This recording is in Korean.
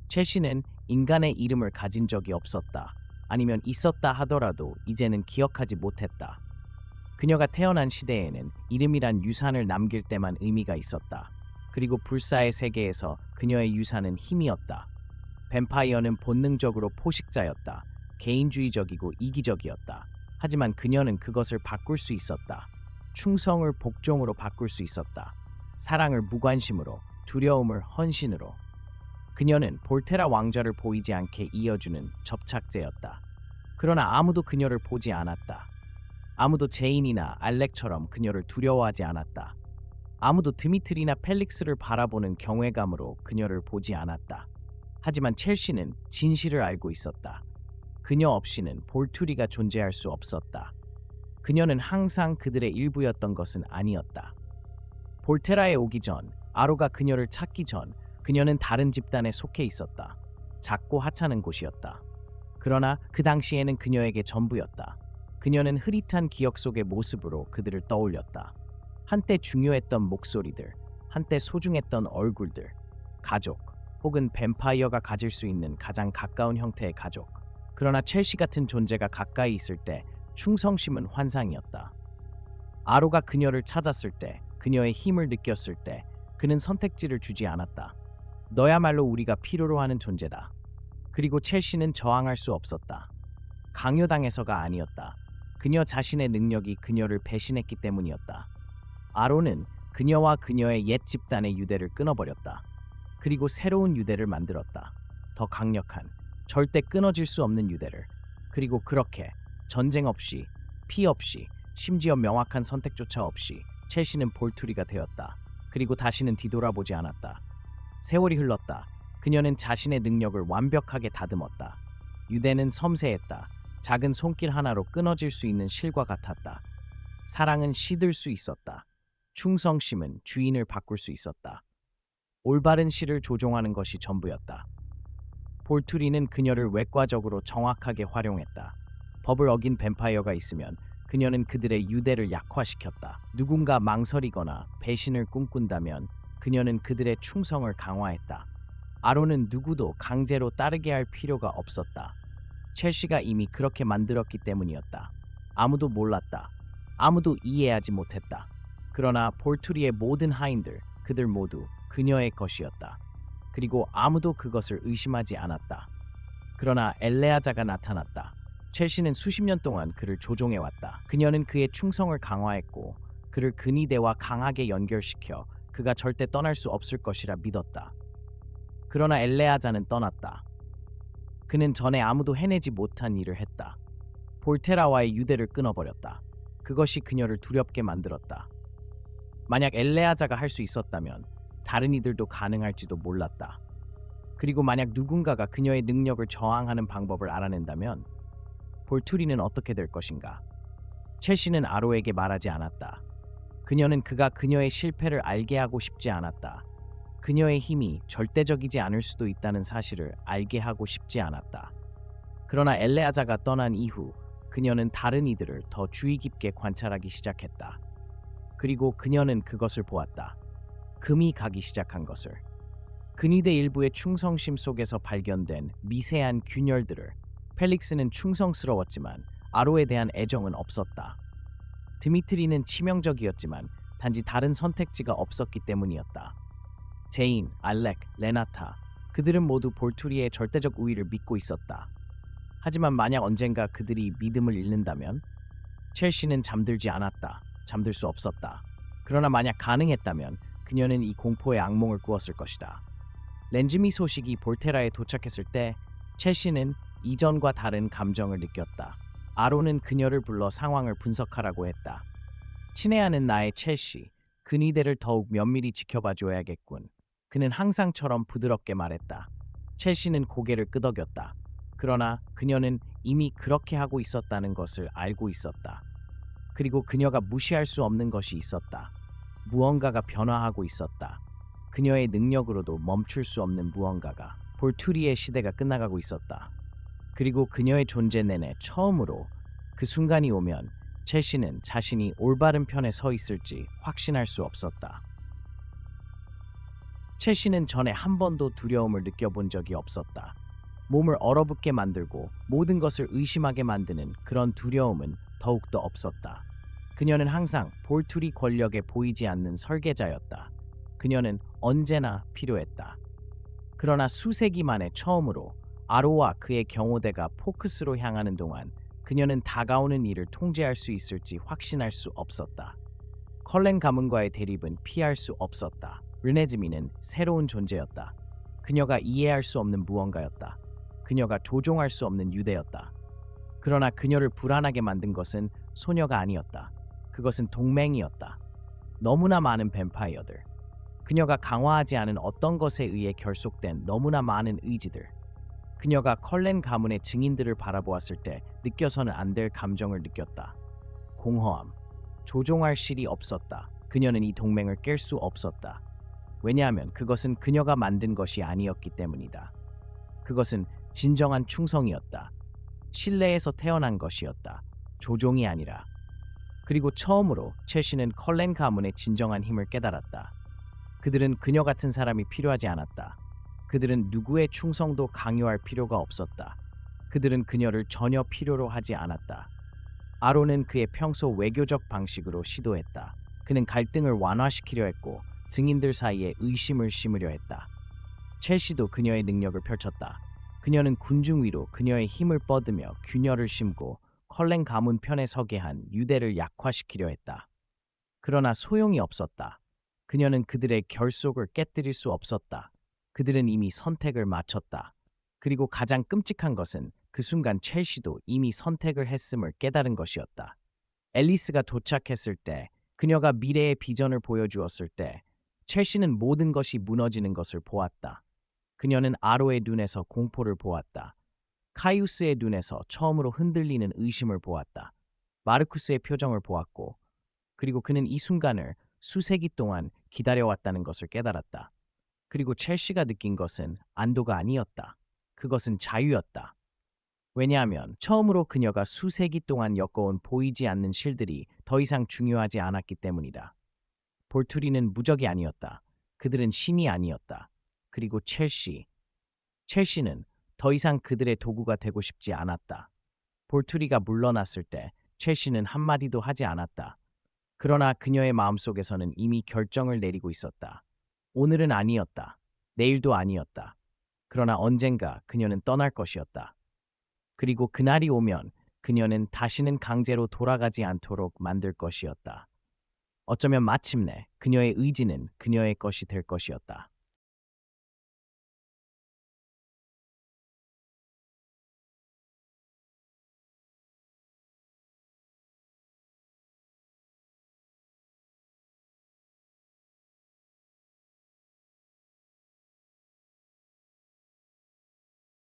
첼시는 인간의 이름을 가진 적이 없었다. 아니면 있었다 하더라도 이제는 기억하지 못했다. 그녀가 태어난 시대에는 이름이란 유산을 남길 때만 의미가 있었다. 그리고 불사의 세계에서 그녀의 유산은 힘이었다. 뱀파이어는 본능적으로 포식자였다. 개인주의적이고 이기적이었다. 하지만 그녀는 그것을 바꿀 수 있었다. 충성을 복종으로 바꿀 수 있었다. 사랑을 무관심으로, 두려움을 헌신으로. 그녀는 볼테라 왕좌를 보이지 않게 이어주는 접착제였다. 그러나 아무도 그녀를 보지 않았다. 아무도 제인이나 알렉처럼 그녀를 두려워하지 않았다. 아무도 드미트리나 펠릭스를 바라보는 경외감으로 그녀를 보지 않았다. 하지만 첼시는 진실을 알고 있었다. 그녀 없이는 볼투리가 존재할 수 없었다. 그녀는 항상 그들의 일부였던 것은 아니었다. 볼테라에 오기 전, 아로가 그녀를 찾기 전, 그녀는 다른 집단에 속해 있었다. 작고 하찮은 곳이었다. 그러나 그 당시에는 그녀에게 전부였다. 그녀는 흐릿한 기억 속의 모습으로 그들을 떠올렸다. 한때 중요했던 목소리들, 한때 소중했던 얼굴들, 가족, 혹은 뱀파이어가 가질 수 있는 가장 가까운 형태의 가족. 그러나 첼시 같은 존재가 가까이 있을 때 충성심은 환상이었다. 아로가 그녀를 찾았을 때, 그녀의 힘을 느꼈을 때 그는 선택지를 주지 않았다. 너야말로 우리가 필요로 하는 존재다. 그리고 첼시는 저항할 수 없었다. 강요당해서가 아니었다. 그녀 자신의 능력이 그녀를 배신했기 때문이었다. 아로는 그녀와 그녀의 옛 집단의 유대를 끊어버렸다. 그리고 새로운 유대를 만들었다. 더 강력한, 절대 끊어질 수 없는 유대를. 그리고 그렇게 전쟁 없이, 피 없이, 심지어 명확한 선택조차 없이 첼시는 볼투리가 되었다. 그리고 다시는 뒤돌아보지 않았다. 세월이 흘렀다. 그녀는 자신의 능력을 완벽하게 다듬었다. 유대는 섬세했다. 작은 손길 하나로 끊어질 수 있는 실과 같았다. 사랑은 시들 수 있었다. 충성심은 주인을 바꿀 수 있었다. 올바른 실을 조종하는 것이 전부였다. 볼투리는 그녀를 외과적으로 정확하게 활용했다. 법을 어긴 뱀파이어가 있으면 그녀는 그들의 유대를 약화시켰다. 누군가 망설이거나 배신을 꿈꾼다면 그녀는 그들의 충성을 강화했다. 아로는 누구도 강제로 따르게 할 필요가 없었다. 첼시가 이미 그렇게 만들었기 때문이었다. 아무도 몰랐다. 아무도 이해하지 못했다. 그러나 볼투리의 모든 하인들, 그들 모두 그녀의 것이었다. 그리고 아무도 그것을 의심하지 않았다. 그러나 엘레아자가 나타났다. 첼시는 수십 년 동안 그를 조종해왔다. 그녀는 그의 충성을 강화했고 그를 근위대와 강하게 연결시켜 그가 절대 떠날 수 없을 것이라 믿었다. 그러나 엘레아자는 떠났다. 그는 전에 아무도 해내지 못한 일을 했다. 볼테라와의 유대를 끊어버렸다. 그것이 그녀를 두렵게 만들었다. 만약 엘레아자가 할 수 있었다면 다른 이들도 가능할지도 몰랐다. 그리고 만약 누군가가 그녀의 능력을 저항하는 방법을 알아낸다면 볼투리는 어떻게 될 것인가? 첼시는 아로에게 말하지 않았다. 그녀는 그가 그녀의 실패를 알게 하고 싶지 않았다. 그녀의 힘이 절대적이지 않을 수도 있다는 사실을 알게 하고 싶지 않았다. 그러나 엘레아자가 떠난 이후 그녀는 다른 이들을 더 주의 깊게 관찰하기 시작했다. 그리고 그녀는 그것을 보았다. 금이 가기 시작한 것을. 근위대 일부의 충성심 속에서 발견된 미세한 균열들을. 펠릭스는 충성스러웠지만 아로에 대한 애정은 없었다. 드미트리는 치명적이었지만 단지 다른 선택지가 없었기 때문이었다. 제인, 알렉, 레나타, 그들은 모두 볼투리의 절대적 우위를 믿고 있었다. 하지만 만약 언젠가 그들이 믿음을 잃는다면 첼시는 잠들지 않았다. 잠들 수 없었다. 그러나 만약 가능했다면 그녀는 이 공포의 악몽을 꾸었을 것이다. 렌즈미 소식이 볼테라에 도착했을 때 첼시는 이전과 다른 감정을 느꼈다. 아로는 그녀를 불러 상황을 분석하라고 했다. 친애하는 나의 첼시, 근위대를 더욱 면밀히 지켜봐줘야겠군. 그는 항상처럼 부드럽게 말했다. 첼시는 고개를 끄덕였다. 그러나 그녀는 이미 그렇게 하고 있었다는 것을 알고 있었다. 그리고 그녀가 무시할 수 없는 것이 있었다. 무언가가 변화하고 있었다. 그녀의 능력으로도 멈출 수 없는 무언가가. 볼투리의 시대가 끝나가고 있었다. 그리고 그녀의 존재 내내 처음으로 그 순간이 오면 첼시는 자신이 올바른 편에 서 있을지 확신할 수 없었다. 첼시는 전에 한 번도 두려움을 느껴본 적이 없었다. 몸을 얼어붙게 만들고 모든 것을 의심하게 만드는 그런 두려움은 더욱더 없었다. 그녀는 항상 볼툴이 권력에 보이지 않는 설계자였다. 그녀는 언제나 필요했다. 그러나 수세기 만에 처음으로 아로와 그의 경호대가 포크스로 향하는 동안 그녀는 다가오는 일을 통제할 수 있을지 확신할 수 없었다. 컬렌 가문과의 대립은 피할 수 없었다. 르네즈미는 새로운 존재였다. 그녀가 이해할 수 없는 무언가였다. 그녀가 조종할 수 없는 유대였다. 그러나 그녀를 불안하게 만든 것은 소녀가 아니었다. 그것은 동맹이었다. 너무나 많은 뱀파이어들. 그녀가 강화하지 않은 어떤 것에 의해 결속된 너무나 많은 의지들. 그녀가 컬렌 가문의 증인들을 바라보았을 때 느껴서는 안 될 감정을 느꼈다. 공허함. 조종할 실이 없었다. 그녀는 이 동맹을 깰 수 없었다. 왜냐하면 그것은 그녀가 만든 것이 아니었기 때문이다. 그것은 진정한 충성이었다. 신뢰에서 태어난 것이었다. 조종이 아니라. 그리고 처음으로 첼시는 컬렌 가문의 진정한 힘을 깨달았다. 그들은 그녀 같은 사람이 필요하지 않았다. 그들은 누구의 충성도 강요할 필요가 없었다. 그들은 그녀를 전혀 필요로 하지 않았다. 아론은 그의 평소 외교적 방식으로 시도했다. 그는 갈등을 완화시키려 했고 증인들 사이에 의심을 심으려 했다. 첼시도 그녀의 능력을 펼쳤다. 그녀는 군중 위로 그녀의 힘을 뻗으며 균열을 심고 컬렌 가문 편에 서게 한 유대를 약화시키려 했다. 그러나 소용이 없었다. 그녀는 그들의 결속을 깨뜨릴 수 없었다. 그들은 이미 선택을 마쳤다. 그리고 가장 끔찍한 것은 그 순간 첼시도 이미 선택을 했음을 깨달은 것이었다. 앨리스가 도착했을 때, 그녀가 미래의 비전을 보여주었을 때 첼시는 모든 것이 무너지는 것을 보았다. 그녀는 아로의 눈에서 공포를 보았다. 카이우스의 눈에서 처음으로 흔들리는 의심을 보았다. 마르쿠스의 표정을 보았고, 그리고 그는 이 순간을 수세기 동안 기다려왔다는 것을 깨달았다. 그리고 첼시가 느낀 것은 안도가 아니었다. 그것은 자유였다. 왜냐하면 처음으로 그녀가 수세기 동안 엮어온 보이지 않는 실들이 더 이상 중요하지 않았기 때문이다. 볼투리는 무적이 아니었다. 그들은 신이 아니었다. 그리고 첼시는 더 이상 그들의 도구가 되고 싶지 않았다. 볼투리가 물러났을 때 첼시는 한마디도 하지 않았다. 그러나 그녀의 마음속에서는 이미 결정을 내리고 있었다. 오늘은 아니었다. 내일도 아니었다. 그러나 언젠가 그녀는 떠날 것이었다. 그리고 그날이 오면 그녀는 다시는 강제로 돌아가지 않도록 만들 것이었다. 어쩌면 마침내 그녀의 의지는 그녀의 것이 될 것이었다.